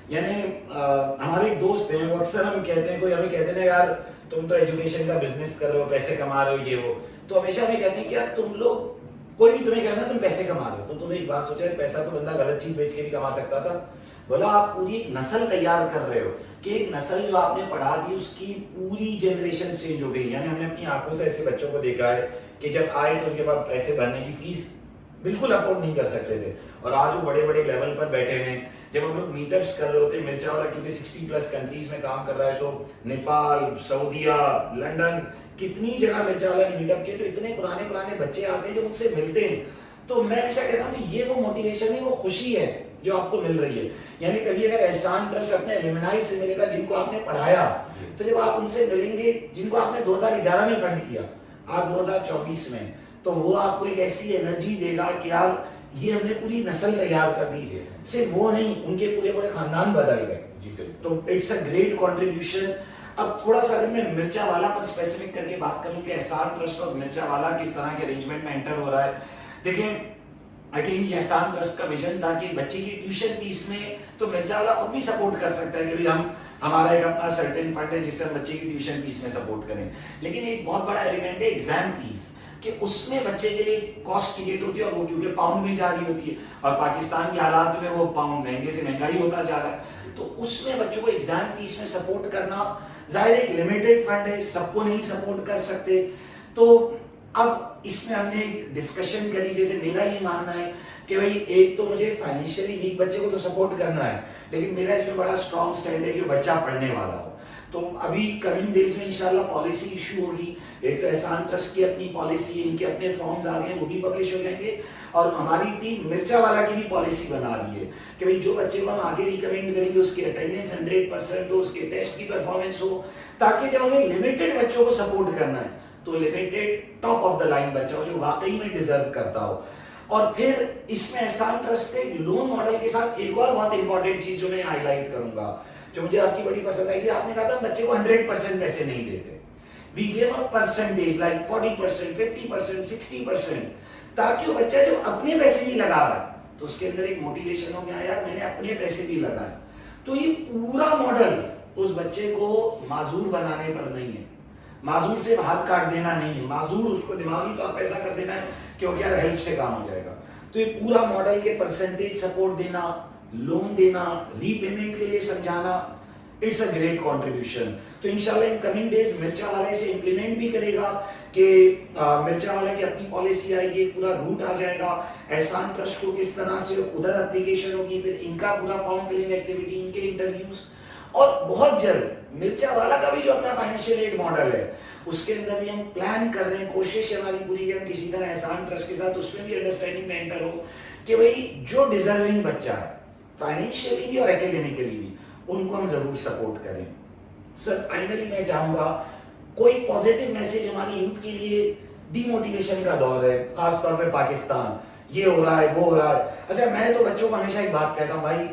یعنی ہمارے ایک دوست ہیں, وہ اکثر ہم کہتے ہیں, کوئی ہمیں کہتے ہیں یار تم تو ایجوکیشن کا بزنس کر رہے ہو, پیسے کما رہے ہو, یہ وہ, تو ہمیشہ ہمیں کہتے ہیں کہ یار تم لوگ کوئی بھی تمہیں کہنا تم پیسے کما رہے ہو, تو تمہیں ایک بات سوچا ہے پیسہ تو بندہ غلط چیز بیچ کے بھی کما سکتا تھا. بولا آپ پوری ایک نسل تیار کر رہے ہو کہ ایک نسل جو آپ نے پڑھا دی اس کی پوری جنریشن چینج ہو گئی. یعنی ہم نے اپنی آنکھوں سے ایسے بچوں کو دیکھا ہے کہ جب آئے تو ان کے پاس پیسے بھرنے کی فیس بالکل افورڈ نہیں کر سکتے تھے, اور آج وہ بڑے بڑے لیول پر بیٹھے ہوئے ہیں. جب ہم لوگ میٹ اپس کر رہے ہوتے ہیں, مرچا والا کیونکہ 60+ کنٹریز میں کام کر رہا ہے, تو نیپال, سعودیہ, لنڈن, کتنی جگہ مرچا والا نے میٹ اپ کیے, تو اتنے پرانے بچے آتے ہیں جو مجھ سے ملتے ہیں. تو میں ہمیشہ کہتا ہوں کہ یہ وہ موٹیویشن ہے, وہ خوشی ہے جو آپ کو مل رہی ہے. یعنی کبھی اگر احسان ٹرسٹ اپنے ایلومنائی سے ملے گا جن کو آپ نے پڑھایا, تو جب آپ ان سے ملیں گے جن کو آپ نے 2011 میں فنڈ کیا, آپ 2024 میں, تو وہ آپ کو ایک ایسی انرجی دے گا کہ یار یہ ہم نے پوری نسل تیار کر دی. صرف وہ نہیں, ان کے پورے خاندان بدل گئے. تو اٹس اے گریٹ کنٹریبیوشن. اب تھوڑا سا اگر میں مرچا والا پر اسپیسیفک کر کے بات کروں کہ احسان ٹرسٹ اور مرچا والا کس طرح کے ارینجمنٹ میں انٹر ہو رہا ہے. دیکھیں اگین یہ احسان ٹرسٹ کا ویژن تھا کہ بچے کی ٹیوشن فیس میں تو مرچا والا خود بھی سپورٹ کر سکتا ہے کہ ہمارا ایک اپنا سرٹن فنڈ ہے جس سے ہم بچے کی ٹیوشن فیس میں سپورٹ کریں. لیکن ایک بہت بڑا ایلیمنٹ ہے ایگزام فیس, کہ اس میں بچے کے لیے کاسٹ کریٹ ہوتی ہے, اور وہ کیونکہ پاؤنڈ میں جا رہی ہوتی ہے, اور پاکستان کے حالات میں وہ پاؤنڈ مہنگے سے مہنگائی ہوتا جا رہا ہے. تو اس میں بچوں کو ایگزام فیس میں سپورٹ کرنا, ظاہر ایک لمیٹڈ فنڈ ہے, سب کو نہیں سپورٹ کر سکتے. تو اب اس میں ہم نے ڈسکشن کری, جیسے میرا یہ ماننا ہے کہ بھائی ایک تو مجھے فائنینشلی ویک بچے کو تو سپورٹ کرنا ہے, لیکن میرا اس میں بڑا اسٹرانگ اسٹینڈ ہے کہ بچہ پڑھنے والا ہو. تو ابھی کمنگ ڈیز میں انشاءاللہ پالیسی ایشو ہوگی. ایک تو احسان ٹرسٹ کی اپنی پالیسی, ان کے اپنے فارمز آ گئے ہیں, وہ بھی پبلش ہو جائیں گے. اور ہماری ٹیم مرچا والا کی بھی پالیسی بنا رہی ہے کہ بھائی جو بچے کو ہم آگے ریکمینڈ کریں گے اس کی اٹینڈنس 100% ہو, اس کے ٹیسٹ کی پرفارمنس ہو, تاکہ جب ہمیں لمیٹڈ بچوں کو سپورٹ کرنا ہے تو limited top of the line بچہ ہو جو واقعی میں ڈیزرو کرتا ہو. اور پھر اس میں احسان ٹرسٹ کے لون ماڈل کے ساتھ ایک اور بہت امپورٹنٹ چیز جو میں ہائی لائٹ کروں گا, جو مجھے آپ کی بڑی پسند آئی, کہ آپ نے کہا تھا بچے کو 100% پیسے نہیں دیتے, وی گیو اے پرسنٹیج لائک 40%, 50%, 60%, تاکہ وہ بچہ جو اپنے پیسے بھی لگا رہا ہے تو اس کے اندر ایک موٹیویشن ہو گیا یار میں نے اپنے پیسے بھی لگائے. تو یہ پورا ماڈل اس بچے کو معذور بنانے پر نہیں ہے, معذور سے ہاتھ کاٹ دینا نہیں ہے, معذور اس کو دماغی طور پہ ایسا کر دینا ہے کہ وہ یار ہیلپ سے کام ہو جائے گا. تو یہ پورا ماڈل کے پرسنٹیج سپورٹ دینا, لون دینا, ری پیمنٹ کے لیے سمجھانا, اٹس اے گریٹ کنٹریبیوشن. تو انشاءاللہ ان کمنگ ڈیز مرچا والے سے امپلیمنٹ بھی کرے گا کہ مرچا والے کی اپنی پالیسی آئے گی, پورا روٹ آ جائے گا, احسان ٹرسٹ کو کس طرح سے ادھر اپلیکیشن ہوگی, پھر ان کا پورا فارم فلنگ ایکٹیویٹی, ان کے انٹرویوز, اور بہت جلد مرچا والا کا بھی جو اپنا فائنینشیل ایڈ ماڈل ہے اس کے اندر بھی ہم پلان کر رہے ہیں, کوشش ہے ہماری پوری کہ ہم کسی طرح احسان ٹرسٹ کے ساتھ اس میں بھی انڈرسٹینڈنگ میں انٹر ہو کہ بھائی جو ڈیزرونگ بچہ ہے فائنینشیلی بھی اور اکیڈمیکلی بھی ان کو ہم ضرور سپورٹ کریں. سر فائنلی میں چاہوں گا کوئی پازیٹیو میسج ہماری یوتھ کے لیے, ڈی موٹیویشن کا دور ہے خاص طور پہ پاکستان, یہ ہو رہا ہے وہ ہو رہا ہے. اچھا میں تو بچوں کو ہمیشہ ایک بات کہتا ہوں, بھائی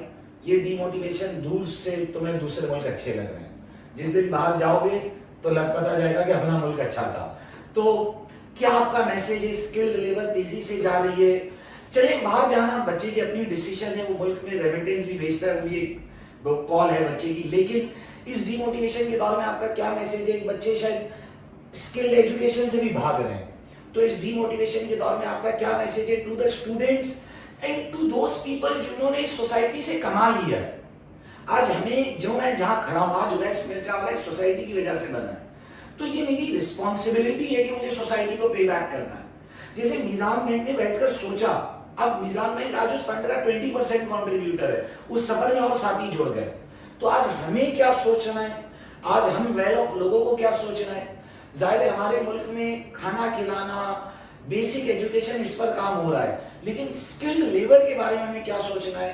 یہ ڈی موٹیویشن دور سے تمہیں دوسرے ملک اچھے لگ رہے ہیں, جس دن باہر جاؤ گے تو لگ پتہ جائے گا کہ اپنا ملک اچھا تھا. تو کیا آپ کا میسج ہے, اسکلڈ لیبر تیزی سے جا رہی ہے, چلیں باہر جانا بچے کی اپنی ڈیسیشن ہے, وہ ملک میں ریمیٹنس بھی بھیجتا ہے, وہ بھی ایک کال ہے بچے کی, لیکن اس ڈی موٹیویشن کے دور میں آپ کا کیا میسج ہے؟ بچے شاید اسکلڈ ایجوکیشن سے بھی بھاگ رہے ہیں, تو اس ڈی موٹیویشن کے دور میں آپ کا کیا میسج ہے to the students and to those people جنہوں نے سوسائٹی سے کما لیا ہے. آج ہمیں جو میں جہاں کھڑا ہوں آج اویس مرچا والا اس سوسائٹی کی وجہ سے بنا ہے, تو یہ میری رسپانسبلٹی ہے کہ مجھے سوسائٹی کو پے بیک کرنا ہے. جیسے میزان بینک نے بیٹھ کر سوچا, اب میزان بینک آج اس فنڈ کا 20% کنٹریبیوٹر ہے, اس سفر میں اور ساتھی جڑ گئے. تو آج ہمیں کیا سوچنا ہے, آج ہم ویل آف لوگوں کو کیا سوچنا ہے. ظاہر ہے ہمارے ملک میں کھانا کھلانا, بیسک ایجوکیشن اس پر کام ہو رہا ہے, لیکن اسکلڈ لیبر کے بارے میں ہمیں کیا سوچنا ہے,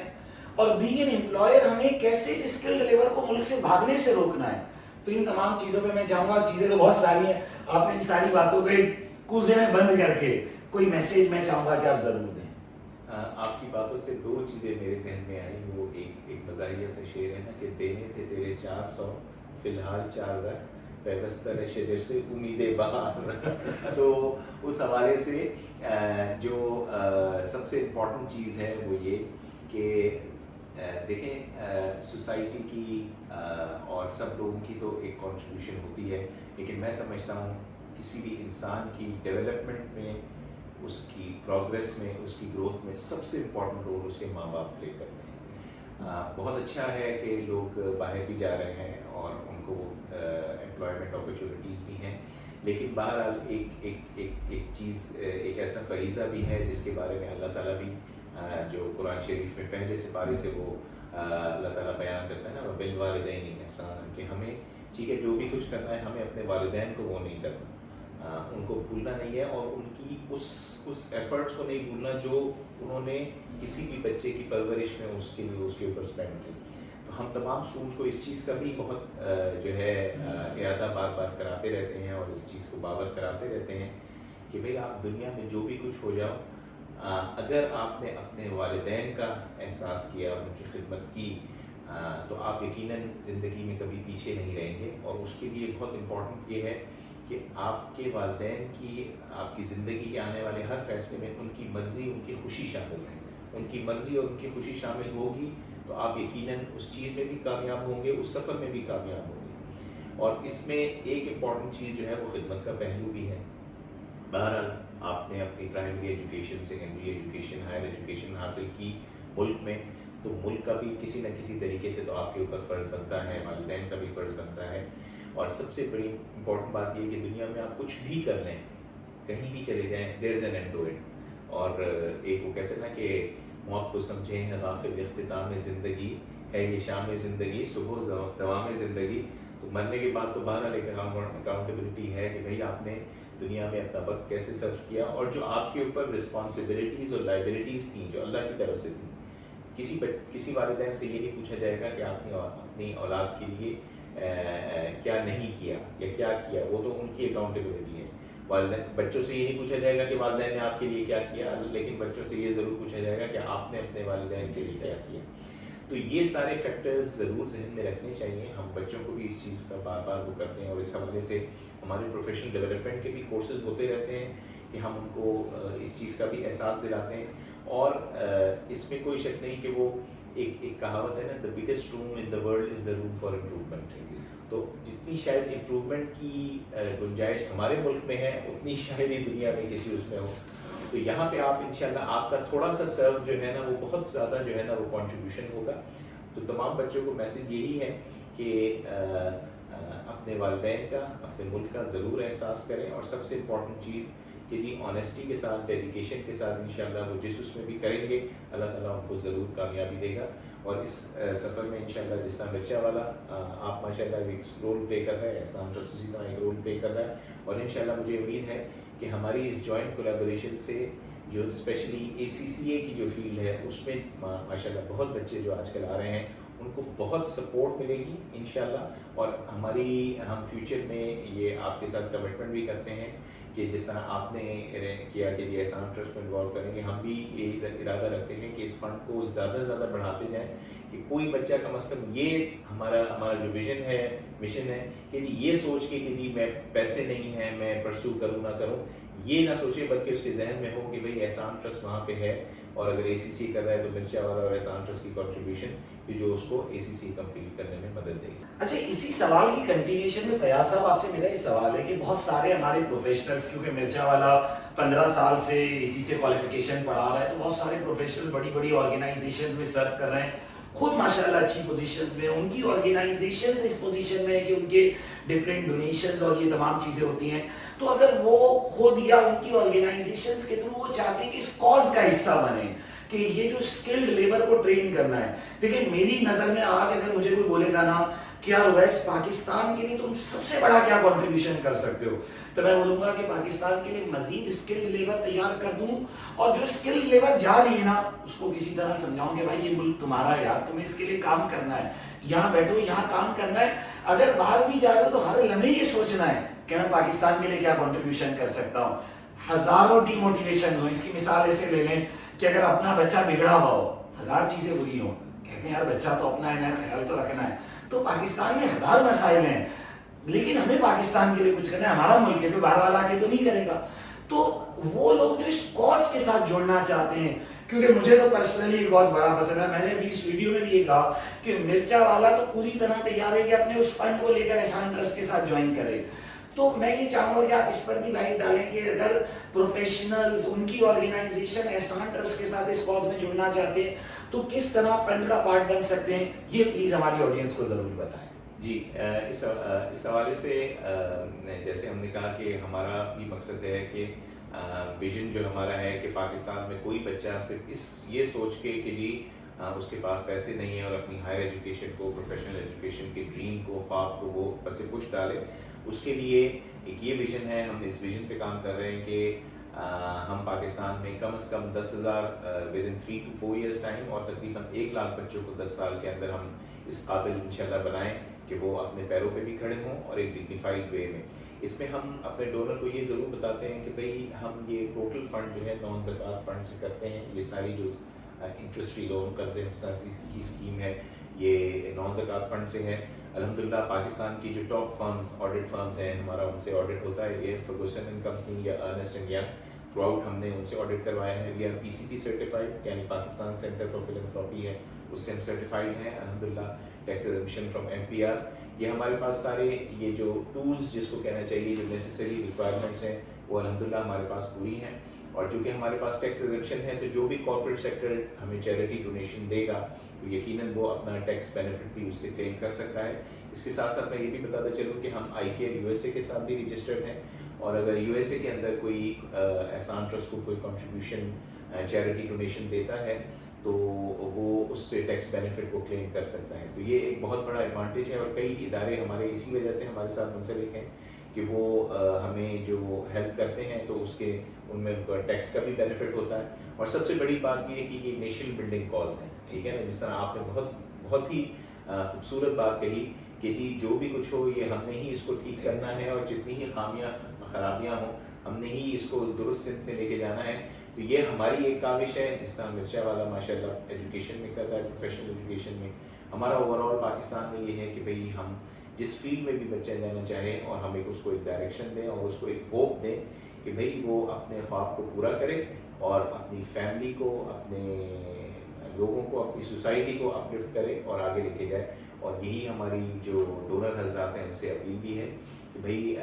اور بینگ این امپلائر ہمیں کیسے اس اسکلڈ لیبر کو ملک سے بھاگنے سے روکنا ہے. تو ان تمام چیزوں پہ میں چاہوں گا, چیزیں تو بہت ساری ہیں, آپ نے ان ساری باتوں کو ایک کوزے میں بند کر کے کوئی میسیج میں چاہوں گا کہ آپ ضرور دیں. آپ کی باتوں سے دو چیزیں میرے ذہن میں آئیں. وہ ایک مزاحیہ سے شعر ہے نا کہ دینے تھے تیرے 400 فی الحال 4 رکھ, پیوستہ ہے شجر سے امید بہار. تو اس حوالے سے جو سب سے امپورٹنٹ چیز ہے وہ یہ کہ دیکھیں سوسائٹی کی اور سب لوگوں کی تو ایک کنٹریبیوشن ہوتی ہے, لیکن میں سمجھتا ہوں کسی بھی انسان کی ڈیولپمنٹ میں, اس کی پروگریس میں, اس کی گروتھ میں سب سے امپورٹنٹ رول اس کے ماں باپ پلے کرتے ہیں. بہت اچھا ہے کہ لوگ باہر بھی جا رہے ہیں اور ان کو امپلائمنٹ اپرچونیٹیز بھی ہیں, لیکن بہرحال ایک چیز, ایک ایسا فریضہ بھی ہے جس کے بارے میں اللہ تعالیٰ بھی جو قرآن شریف میں پہلے سپارے سے وہ اللہ تعالیٰ بیان کرتا ہے نا, بالوالدین احسان, کہ ہمیں ٹھیک ہے جو بھی کچھ کرنا ہے ہمیں اپنے والدین کو وہ نہیں کرنا, ان کو بھولنا نہیں ہے, اور ان کی اس ایفرٹس کو نہیں بھولنا جو انہوں نے کسی بھی بچے کی پرورش میں اس کے لیے اس کے اوپر اسپینڈ کی. تو ہم تمام اسٹوڈنٹس کو اس چیز کا بھی بہت جو ہے اعادہ بار بار کراتے رہتے ہیں اور اس چیز کو بابر کراتے رہتے ہیں کہ بھئی آپ دنیا میں جو بھی کچھ ہو جاؤ, اگر آپ نے اپنے والدین کا احساس کیا, ان کی خدمت کی, تو آپ یقیناً زندگی میں کبھی پیچھے نہیں رہیں گے. اور اس کے لیے بہت امپورٹنٹ یہ ہے کہ آپ کے والدین کی آپ کی زندگی کے آنے والے ہر فیصلے میں ان کی مرضی, ان کی خوشی شامل ہے. ان کی مرضی اور ان کی خوشی شامل ہوگی تو آپ یقیناً اس چیز میں بھی کامیاب ہوں گے, اس سفر میں بھی کامیاب ہوں گے. اور اس میں ایک امپورٹنٹ چیز جو ہے وہ خدمت کا پہلو بھی ہے. بہرحال آپ نے اپنی primary education, secondary education, higher education حاصل کی ملک میں, تو ملک کا بھی کسی نہ کسی طریقے سے تو آپ کے اوپر فرض بنتا ہے, والدین کا بھی فرض بنتا ہے. اور سب سے بڑی امپورٹنٹ بات یہ کہ دنیا میں آپ کچھ بھی کر لیں, کہیں بھی چلے جائیں, there is an end to it. اور ایک وہ کہتے ہیں نا کہ موت کو سمجھیں ہے غافل اختتام زندگی, ہے یہ شام زندگی صبح دوام زندگی. تو مرنے کے بعد تو بہرحال ایک اکاؤنٹیبلٹی ہے کہ بھائی آپ نے دنیا میں اپنا وقت کیسے صرف کیا, اور جو آپ کے اوپر رسپانسبلٹیز اور لائبلٹیز تھیں جو اللہ کی طرف سے تھیں. کسی والدین سے یہ نہیں پوچھا جائے گا کہ آپ نے اپنی اولاد کے لیے کیا نہیں کیا یا کیا کیا, وہ تو ان کی اکاؤنٹیبلٹی ہے. والدین بچوں سے یہ نہیں پوچھا جائے گا کہ والدین نے آپ کے لیے کیا کیا, لیکن بچوں سے یہ ضرور پوچھا جائے گا کہ آپ نے اپنے والدین کے لیے کیا کیا. تو یہ سارے فیکٹرز ضرور ذہن میں رکھنے چاہیے. ہم بچوں کو بھی اس چیز کا بار بار وہ کرتے ہیں, اور اس حوالے سے ہمارے پروفیشنل ڈیولپمنٹ کے بھی کورسز ہوتے رہتے ہیں کہ ہم ان کو اس چیز کا بھی احساس دلاتے ہیں. اور اس میں کوئی شک نہیں کہ وہ ایک کہاوت ہے نا, the biggest room in the world is the room for improvement. تو جتنی شاید امپروومنٹ کی گنجائش ہمارے ملک میں ہے, اتنی شاید ہی دنیا میں کسی اس میں ہو. تو یہاں پہ آپ انشاءاللہ آپ کا تھوڑا سا سرو جو ہے نا وہ بہت زیادہ جو ہے نا وہ کنٹریبیوشن ہوگا. تو تمام بچوں کو میسج یہی ہے کہ اپنے والدین کا, اپنے ملک کا ضرور احساس کریں. اور سب سے امپورٹنٹ چیز کہ جی آنیسٹی کے ساتھ, ڈیڈیکیشن کے ساتھ انشاءاللہ وہ جس اس میں بھی کریں گے اللہ تعالیٰ ان کو ضرور کامیابی دے گا. اور اس سفر میں انشاءاللہ جس طرح مرچا والا آپ ماشاءاللہ ایک رول پلے کر رہے ہیں, احسان ٹرسٹ اسی طرح ایک رول پلے کر رہا ہے. اور انشاءاللہ مجھے امید ہے کہ ہماری اس جوائنٹ کولیبوریشن سے جو اسپیشلی ACCA کی جو فیلڈ ہے اس میں ماشاءاللہ بہت بچے جو آج کل آ رہے ہیں ان کو بہت سپورٹ ملے گی انشاءاللہ. اور ہم فیوچر میں یہ آپ کے ساتھ کمٹمنٹ بھی کرتے ہیں کہ جس طرح آپ نے کیا کہ یہ احسان ٹرسٹ کو انوالو کریں گے, ہم بھی یہ ارادہ رکھتے ہیں کہ اس فنڈ کو زیادہ سے زیادہ بڑھاتے جائیں کہ کوئی بچہ کم از کم یہ ہمارا جو ویژن ہے, مشن ہے کہ جی یہ سوچ کے کہ جی میں پیسے نہیں ہیں میں پرسو کروں نہ کروں, یہ نہ سوچے, بلکہ اس کے ذہن میں ہو کہ بھئی احسان ٹرسٹ وہاں پہ ہے اور اگر ACCA کر رہا ہے تو مرچا والا اور احسان ٹرسٹ کی کنٹریبیوشن کہ جو اس کو ACCA کمپلیٹ کرنے میں مدد دے گی. اچھا اسی سوال کی کنٹینیوشن میں فیاض صاحب آپ سے میرا یہ سوال ہے کہ بہت سارے ہمارے پروفیشنلز کیونکہ مرچا والا 15 سال سے ACCA کوالیفیکیشن پڑھا رہا ہے تو بہت سارے پروفیشنل بڑی بڑی آرگنائزیشنز میں سرو کر رہے ہیں, خود ماشاءاللہ اچھی پوزیشنز میں, ان کی آرگنائزیشنز اس پوزیشن میں ہے کہ ان کے ڈفرینٹ ڈونیشنز اور یہ تمام چیزیں ہوتی ہیں. تو اگر وہ خود یا ان کی آرگنائزیشنز کے تھرو وہ چاہتے ہیں کہ اس کاز کا حصہ بنیں کہ یہ جو اسکلڈ لیبر کو ٹرین کرنا ہے, دیکھیں میری نظر میں آج اگر مجھے کوئی بولے گا نا کہ یار ویسٹ پاکستان کے لیے تم سب سے بڑا کیا کنٹریبیوشن کر سکتے ہو, تو میں بولوں گا کہ پاکستان کے لیے مزید اسکلڈ لیبر تیار کر دوں, اور جو اسکلڈ لیبر جا رہی ہے نا اس کو کسی طرح سمجھاؤں کہ بھائی یہ ملک تمہارا ہے یار, تمہیں اس کے لیے کام کرنا ہے, یہاں بیٹھو یہاں کام کرنا ہے. اگر باہر بھی جا رہے ہو تو ہر لمحے یہ سوچنا ہے کہ میں پاکستان کے لیے کیا کنٹریبیوشن کر سکتا ہوں. ہزاروں ڈی موٹیویشن ہو, اس کی مثال ایسے لے لیں کہ اگر اپنا بچہ بگڑا ہوا ہو, ہزار چیزیں بری ہوں, کہتے ہیں یار بچہ تو اپنا ہے نا, خیال تو رکھنا ہے. تو پاکستان میں ہزار مسائل ہیں لیکن ہمیں پاکستان کے لیے کچھ کرنا ہے, ہمارا ملک ہے, کوئی باہر والا آ کے تو نہیں کرے گا. تو وہ لوگ جو اس کاز کے ساتھ جڑنا چاہتے ہیں, کیونکہ مجھے تو پرسنلی یہ کاز بڑا پسند ہے, میں نے ابھی اس ویڈیو میں بھی یہ کہا کہ مرچا والا تو پوری طرح تیار ہے کہ اپنے اس فنڈ کو لے کر احسان ٹرسٹ کے ساتھ جوائن کرے. تو میں یہ چاہوں گا کہ آپ اس پر بھی لائٹ ڈالیں کہ اگر پروفیشنلز ان کی آرگنائزیشن احسان ٹرسٹ کے ساتھ اس کاز میں جڑنا چاہتے ہیں تو کس طرح فنڈ کا پارٹ بن سکتے ہیں, یہ پلیز ہماری آڈینس کو ضرور بتائیں. جی اس حوالے سے جیسے ہم نے کہا کہ ہمارا بھی مقصد ہے کہ ویژن جو ہمارا ہے کہ پاکستان میں کوئی بچہ صرف یہ سوچ کے کہ جی اس کے پاس پیسے نہیں ہیں اور اپنی ہائر ایجوکیشن کو, پروفیشنل ایجوکیشن کے ڈریم کو, خواب کو وہ بس پش ڈالے, اس کے لیے ایک یہ ویژن ہے. ہم اس ویژن پہ کام کر رہے ہیں کہ ہم پاکستان میں کم از کم 10,000 with in 3 to 4 years time اور تقریباً 1 لاکھ بچوں کو 10 سال کے اندر ہم اس قابل انشاءاللہ بنائیں کہ وہ اپنے پیروں پہ بھی کھڑے ہوں اور ایک ڈگنیفائڈ وے میں. اس میں ہم اپنے ڈونر کو یہ ضرور بتاتے ہیں کہ بھئی ہم یہ ٹوٹل فنڈ جو ہے نان زکوٰۃ فنڈ سے کرتے ہیں. یہ ساری جو انٹرسٹ فری لون قرض حساسی کی اسکیم ہے یہ نان زکوٰۃ فنڈ سے ہے. الحمدللہ پاکستان کی جو ٹاپ فرمز, آڈٹ فرمز ہیں, ہمارا ان سے آڈٹ ہوتا ہے. یہ فرگوسن اینڈ کمپنی یا Ernst and Young, throughout ہم نے ان سے آڈٹ کروایا ہے. وی آر PCP سرٹیفائڈ, یعنی پاکستان سینٹر فار فلانتھراپی ہے, اس سے ہم سرٹیفائڈ ہیں الحمدللہ. Tax exemption from FBR. یہ ہمارے پاس سارے یہ جو ٹولز جس کو کہنا چاہیے, جو نیسیسری ریکوائرمنٹس ہیں وہ الحمدللہ ہمارے پاس پوری ہیں. اور چونکہ ہمارے پاس ٹیکس ایگزمپشن ہے تو جو بھی کارپوریٹ سیکٹر ہمیں چیریٹی ڈونیشن دے گا تو یقیناً وہ اپنا ٹیکس بینیفٹ بھی اس سے کلیم کر سکتا ہے. اس کے ساتھ ساتھ میں یہ بھی بتاتا چلوں کہ ہم iCare USA کے ساتھ بھی رجسٹرڈ ہیں, اور اگر USA کے اندر کوئی احسان ٹرسٹ کو کوئی کنٹریبیوشن چیریٹی ڈونیشن دیتا ہے تو وہ اس سے ٹیکس بینیفٹ کو کلیم کر سکتا ہے. تو یہ ایک بہت بڑا ایڈوانٹیج ہے, اور کئی ادارے ہمارے اسی وجہ سے ہمارے ساتھ منسلک ہیں کہ وہ ہمیں جو ہیلپ کرتے ہیں تو اس کے ان میں ٹیکس کا بھی بینیفٹ ہوتا ہے. اور سب سے بڑی بات یہ ہے کہ یہ نیشن بلڈنگ کاز ہے, ٹھیک ہے نا. جس طرح آپ نے بہت ہی خوبصورت بات کہی کہ جی جو بھی کچھ ہو یہ ہم نے ہی اس کو ٹھیک کرنا ہے, اور جتنی ہی خامیاں خرابیاں ہوں ہم نے ہی اس کو درست سمت میں لے کے جانا ہے. تو یہ ہماری ایک کاوش ہے. جس طرح مرچا والا ماشاءاللہ ایجوکیشن میں کر رہا ہے, پروفیشنل ایجوکیشن میں, ہمارا اوور آل پاکستان میں یہ ہے کہ بھئی ہم جس فیلڈ میں بھی بچہ جانا چاہے اور ہم اس کو ایک ڈائریکشن دیں اور اس کو ایک ہوپ دیں کہ بھئی وہ اپنے خواب کو پورا کرے اور اپنی فیملی کو, اپنے لوگوں کو, اپنی سوسائٹی کو اپلفٹ کرے اور آگے لے کے جائے. اور یہی ہماری جو ڈونر حضرات ہیں ان سے اپیل بھی ہے کہ بھئی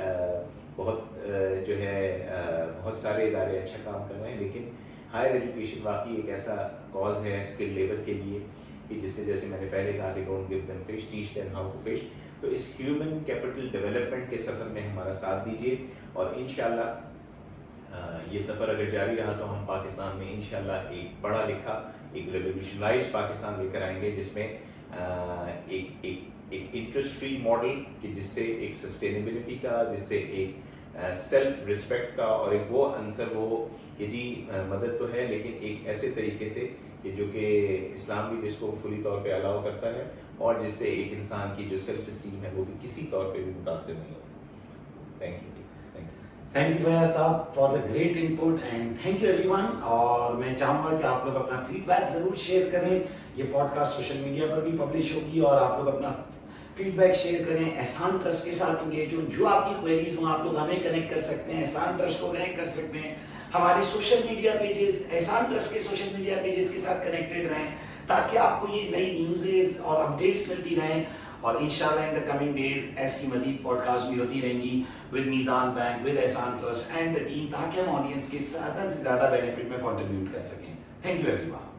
بہت جو ہے بہت سارے ادارے اچھا کام کر رہے ہیں, لیکن ہائر ایجوکیشن واقعی ایک ایسا کاز ہے اسکل لیبر کے لیے کہ جس سے جیسے میں نے پہلے کہا کہ don't give them fish, teach them how to fish. تو اس ہیومن کیپٹل ڈیولپمنٹ کے سفر میں ہمارا ساتھ دیجیے, اور انشاءاللہ یہ سفر اگر جاری رہا تو ہم پاکستان میں انشاءاللہ ایک پڑھا لکھا, ایک ریولیوشنائز پاکستان لے کر آئیں گے, جس میں ایک انٹرسٹ فری ماڈل کہ جس سے ایک سسٹینیبلٹی کا, جس سے ایک سیلف رسپیکٹ کا, اور ایک وہ عنصر وہ ہو کہ جی مدد تو ہے لیکن ایک ایسے طریقے سے کہ جو کہ اسلام بھی جس کو فلی طور پہ الاؤ کرتا ہے, اور جس سے ایک انسان کی جو سیلف اسٹیم ہے وہ بھی کسی طور پہ بھی متاثر نہیں ہوتی. Thank you. Thank you Fayyaz صاحب for the great input and thank you everyone. اور میں چاہوں گا کہ آپ لوگ اپنا فیڈ بیک ضرور شیئر کریں. یہ پوڈ کاسٹ سوشل میڈیا پر بھی پبلش ہوگی اور آپ لوگ اپنا فیڈ بیک شیئر کریں. احسان ٹرسٹ کے ساتھ انگیج ہوں, جو آپ کی کوئریز ہوں آپ لوگ ہمیں کنیکٹ کر سکتے ہیں, احسان ٹرسٹ کو کنیکٹ کر سکتے ہیں. ہمارے سوشل میڈیا پیجز، احسان ٹرسٹ کے سوشل میڈیا پیجز کے ساتھ کنیکٹڈ رہیں تاکہ آپ کو یہ نئی نیوزز اور اپڈیٹس ملتی رہیں. اور انشاءاللہ ان دا کمنگ ڈیز ایسی مزید پوڈ کاسٹ بھی ہوتی رہیں گی with Meezan bank, with Ihsan trust and the team, تاکہ ہم آڈینس کے زیادہ سے زیادہ بینیفٹ میں کنٹریبیوٹ کر سکیں. Thank you every one.